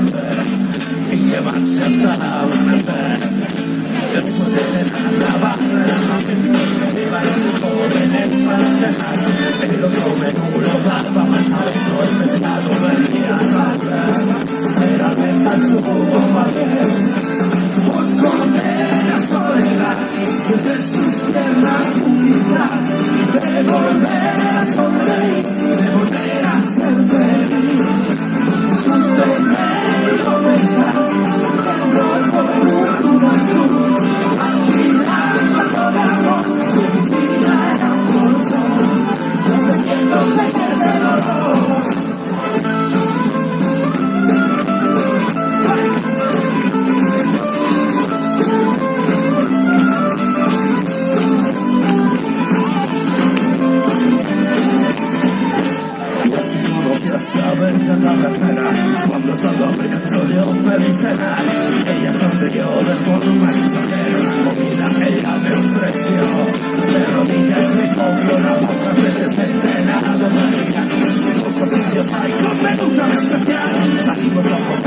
volver y llevarse hasta amanecer. Después de cenar la barra, llevan los jóvenes para cenar. El otro menú local va más adentro, el pescado venía a hablar. Pero dejan su papel por comer la soledad de sus piernas unidas, de volver a sonreír, de volver a ser feliz. Su primero besar, dentro por juventud, alquilando todo amor, que su vida era un colchón, descendiéndose desde el dolor. Saber de la cartera cuando solo abre dentro de un medicinal. Ella sonrió de forma lisonjera, la comida ella me ofreció. De rodillas me cogió la boca de descentrado americano. Pocos sitios hay con menú tan especial. Salimos a comer